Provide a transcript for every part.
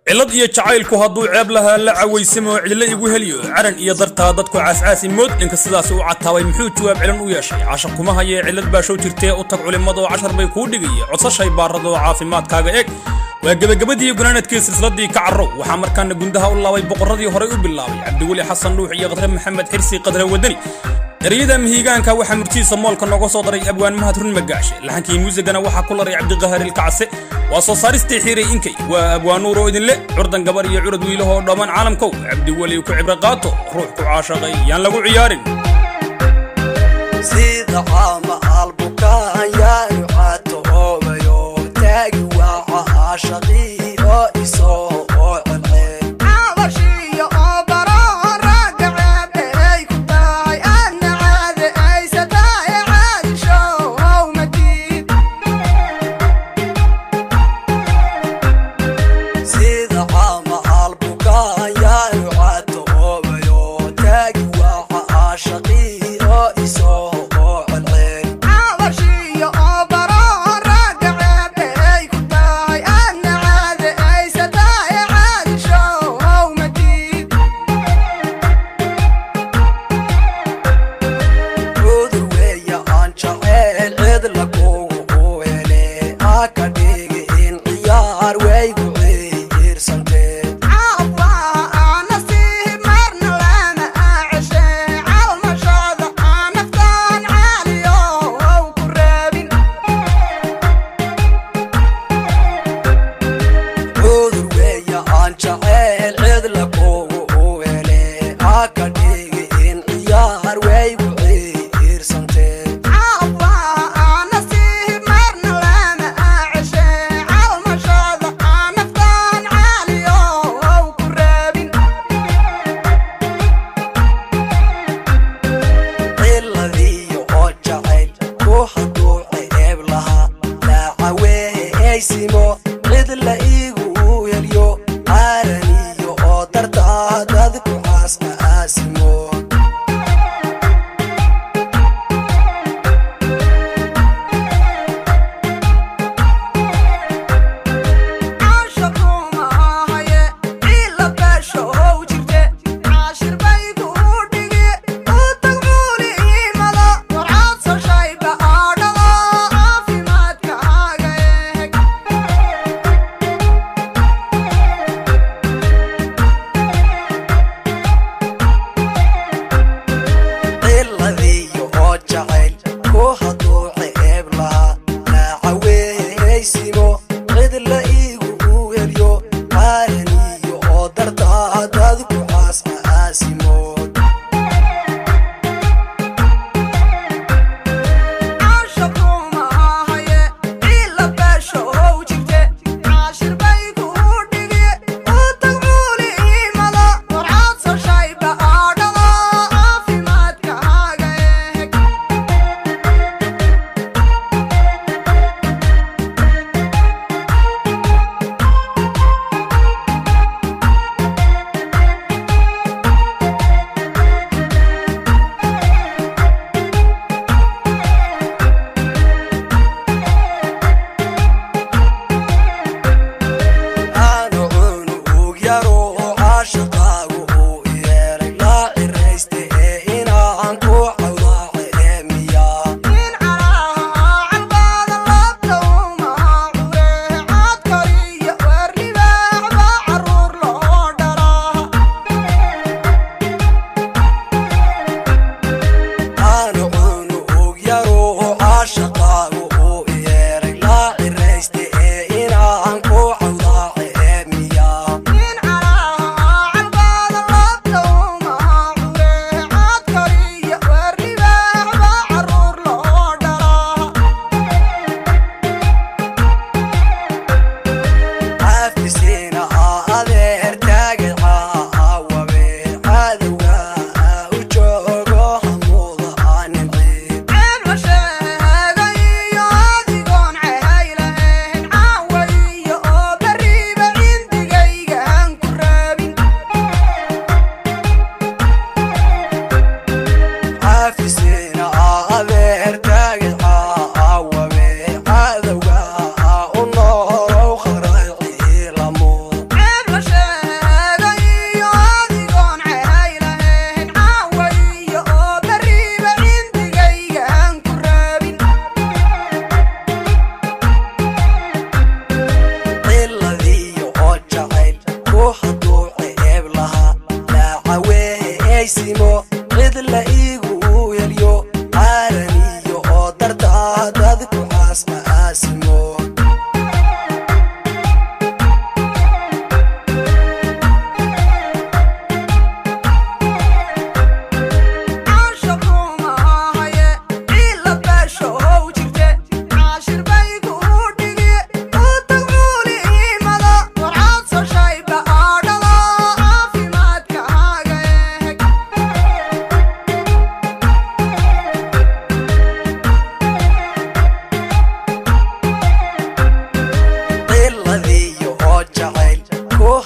cilad iyo jacaylku hadduu ceeb lahaa la cawaysamo cidla igu heliyo caran iyo dartaa dadku caascaasi mood dhanka sidaas u cataabay muxuu jawaab cilan u yeeshay cashar kuma hayee cilad baa show jirtee u tag culimmadoo cashar bay kuu dhigaya codsashay baaradoo caafimaadkaaga eeg waa gabagabadii gunaanadkii silsiladii ka carrow waxaa markaana gundaha u laabay boqorradii horey u bilaabay cabdiweli xasan dhuux iyo qadre maxamed xirsi qadre wadani ereyada mihigaanka waxaa murtiisa moolka nooga soo daray abwaan mahad run magaashe laxankii muusigana waxaa ku laray cabdiqahaar ilkacse waa soo saaristii xiiray inkay waa abwaan nuur oo idinle curdan gabar iyo curad wiilahoo dhammaan caalamkow cabdiweli ku cibro qaato ruux ku caashaqay yaan lagu ciyaarin sida caama albukaan yaanu caatoobayo taagi waa caashaqii oo isoo عدل إيجو يليو عارن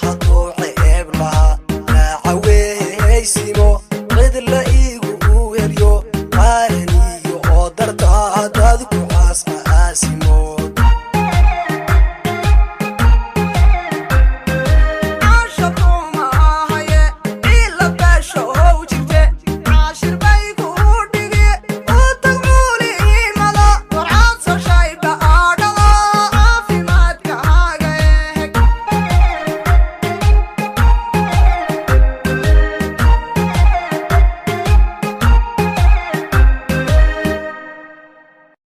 hadduu ceeb lahaa la caweysimo cid la iigu helyo qaaraniyo oo dartaa dad ku